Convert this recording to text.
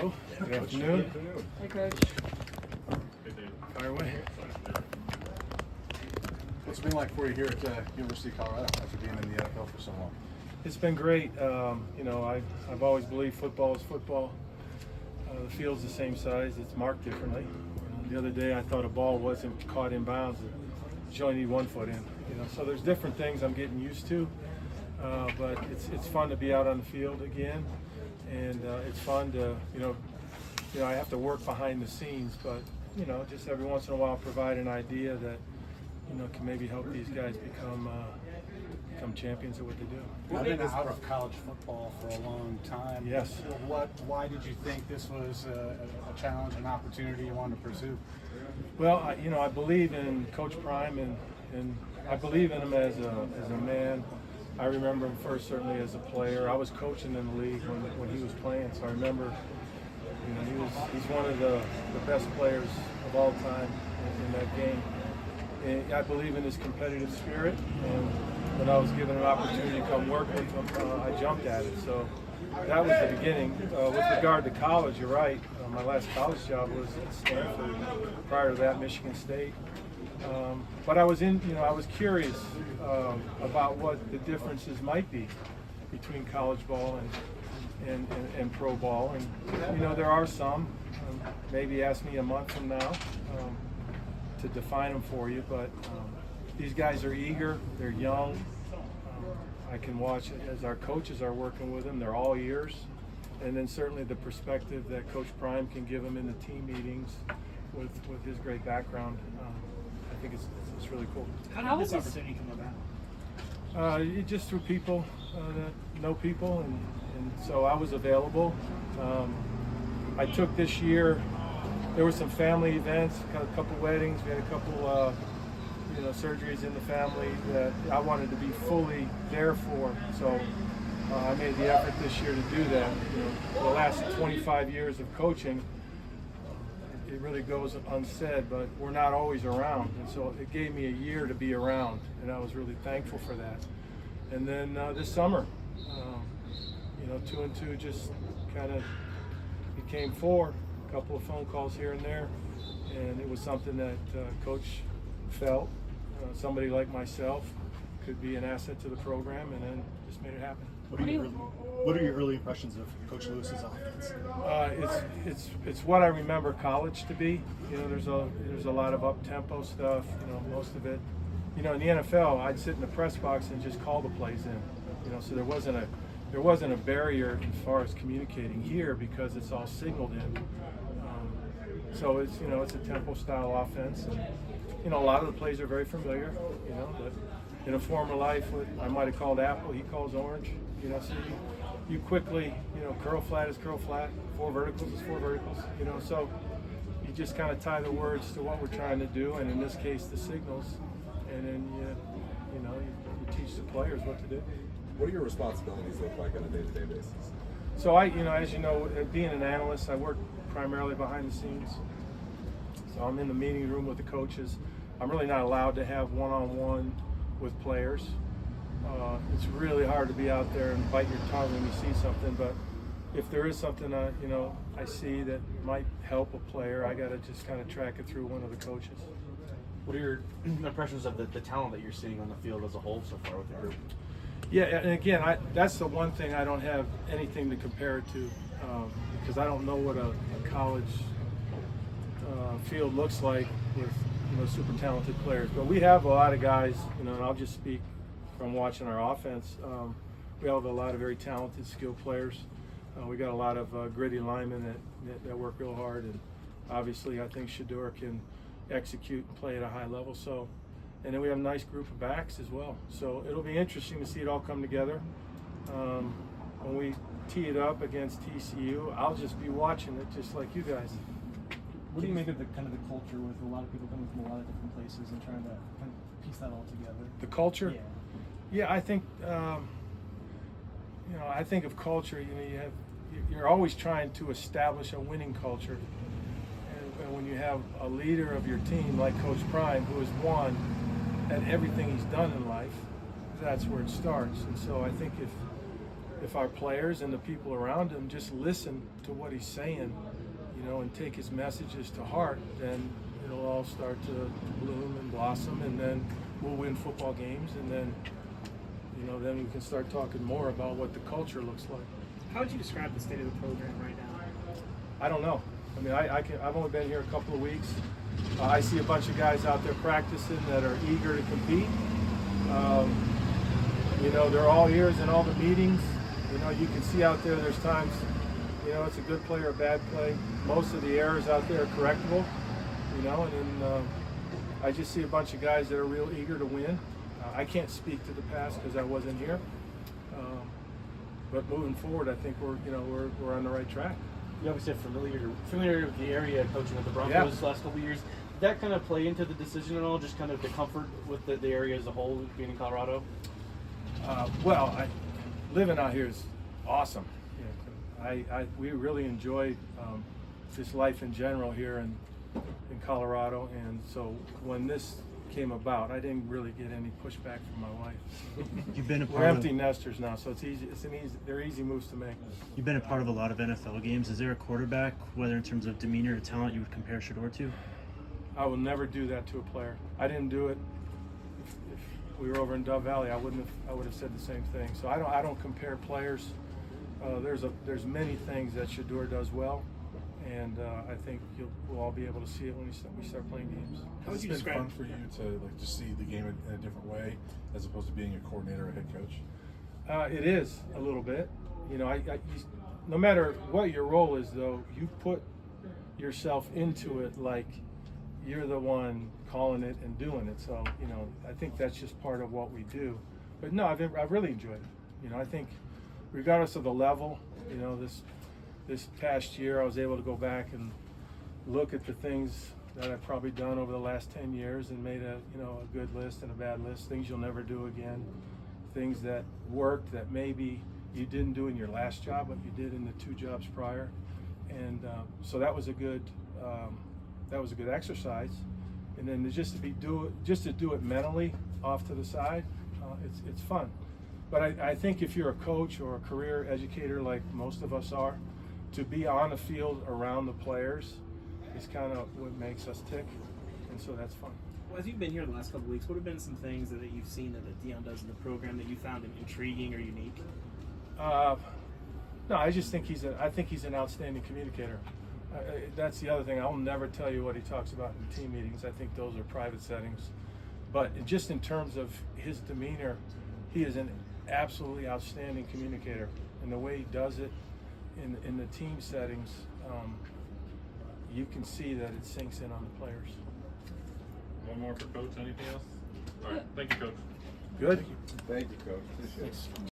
Good afternoon. Hey, Coach. Fire away. What's it been like for you here at University of Colorado after being in the NFL for so long? It's been great. I've always believed football is football. The field's the same size. It's marked differently. The other day I thought a ball wasn't caught in bounds. You only need 1 foot in. So there's different things I'm getting used to. But it's fun to be out on the field again, and it's fun to I have to work behind the scenes, but just every once in a while provide an idea that can maybe help these guys become champions at what they do. You've been out of college football for a long time. Yes. Why did you think this was a challenge, an opportunity you wanted to pursue? Well, I believe in Coach Prime, and I believe in him as a man. I remember him first certainly as a player. I was coaching in the league when he was playing, so I remember he's one of the best players of all time in that game. And I believe in his competitive spirit, and when I was given an opportunity to come work with him, I jumped at it. So that was the beginning. With regard to college, you're right. My last college job was at Stanford. Prior to that, Michigan State. But I was curious about what the differences might be between college ball and pro ball, and there are some. Maybe ask me a month from now to define them for you, but these guys are eager, they're young. I can watch as our coaches are working with them, they're all ears. And then certainly the perspective that Coach Prime can give them in the team meetings with his great background. I think it's really cool. How did this opportunity come about? Just through people that know people, and so I was available. I took this year. There were some family events, a couple weddings. We had a couple, surgeries in the family that I wanted to be fully there for. So I made the effort this year to do that. The last 25 years of coaching, it really goes unsaid, but we're not always around, and so it gave me a year to be around, and I was really thankful for that. And then this summer, 2 and 2 just kind of became 4. A couple of phone calls here and there, and it was something that Coach felt somebody like myself could be an asset to the program, and then just made it happen. What are your early impressions of Coach Lewis's offense? It's what I remember college to be. There's a lot of up-tempo stuff. Most of it. In the NFL, I'd sit in the press box and just call the plays in. So there wasn't a barrier as far as communicating here because it's all signaled in. So it's a tempo style offense, and a lot of the plays are very familiar. But in a former life, what I might have called apple, he calls orange. So you quickly, curl flat is curl flat, 4 verticals is 4 verticals. So you just kind of tie the words to what we're trying to do, and in this case, the signals, and then you teach the players what to do. What do your responsibilities look like on a day-to-day basis? So as being an analyst, I work primarily behind the scenes. So I'm in the meeting room with the coaches. I'm really not allowed to have one-on-one with players. It's really hard to be out there and bite your tongue when you see something, but if there is something I see that might help a player, I got to just kind of track it through one of the coaches. What are your impressions of the talent that you're seeing on the field as a whole so far with the group? Yeah, and again, that's the one thing I don't have anything to compare it to because I don't know what a college field looks like with super talented players. But we have a lot of guys, and I'll just speak from watching our offense. We have a lot of very talented, skilled players. We got a lot of gritty linemen that work real hard, and obviously I think Shurmur can execute and play at a high level. So. And then we have a nice group of backs as well. So it'll be interesting to see it all come together. When we tee it up against TCU, I'll just be watching it just like you guys. What do you make of the culture with a lot of people coming from a lot of different places and trying to kind of piece that all together? The culture? Yeah. Yeah, I think, I think of culture, you're always trying to establish a winning culture. And when you have a leader of your team like Coach Prime, who has won at everything he's done in life, that's where it starts. And so I think if our players and the people around him just listen to what he's saying, you know, and take his messages to heart, then it'll all start to bloom and blossom, and then we'll win football games, and then, you know, then we can start talking more about what the culture looks like. How would you describe the state of the program right now? I don't know. I mean, I've only been here a couple of weeks. I see a bunch of guys out there practicing that are eager to compete. You know, they're all ears in all the meetings. You know, you can see out there, there's times, you know, it's a good play or a bad play. Most of the errors out there are correctable, you know, and then I just see a bunch of guys that are real eager to win. I can't speak to the past because I wasn't here. But moving forward, I think we're on the right track. You obviously have familiar with the area, coaching with the Broncos the last couple of years. Did that kind of play into the decision at all? Just kind of the comfort with the area as a whole, being in Colorado. Well, living out here is awesome. You know, we really enjoy this life in general here in Colorado, and so when this came about, I didn't really get any pushback from my wife. You've been a We're part empty of, nesters now, so it's easy. They're easy moves to make. You've been a part of a lot of NFL games. Is there a quarterback, whether in terms of demeanor or talent, you would compare Shurmur to? I will never do that to a player. I didn't do it. If we were over in Dove Valley, I would have said the same thing. So I don't compare players. There's many things that Shurmur does well, and I think we'll all be able to see it when we start playing games. How would Has you it been describe fun for you to like just see the game in a different way, as opposed to being a coordinator or head coach? It is a little bit. You know, no matter what your role is, though, you put yourself into it like you're the one calling it and doing it. So, you know, I think that's just part of what we do. But no, I've really enjoyed it. You know, I think regardless of the level, you know, this past year I was able to go back and look at the things that I've probably done over the last 10 years and made a good list and a bad list, things you'll never do again, things that worked that maybe you didn't do in your last job, but you did in the 2 jobs prior. And so that was a good exercise. And then just to do it mentally off to the side, it's fun. But I think if you're a coach or a career educator like most of us are, to be on the field around the players is kind of what makes us tick, and so that's fun. Well, as you've been here the last couple of weeks, what have been some things that you've seen that Deion does in the program that you found intriguing or unique? No, I just think he's an outstanding communicator. That's the other thing. I'll never tell you what he talks about in team meetings. I think those are private settings. But just in terms of his demeanor, he is an absolutely outstanding communicator, and the way he does it in the team settings, you can see that it sinks in on the players. One more for Coach. Anything else? All right. Thank you, Coach. Good. Thank you, Coach. Appreciate it.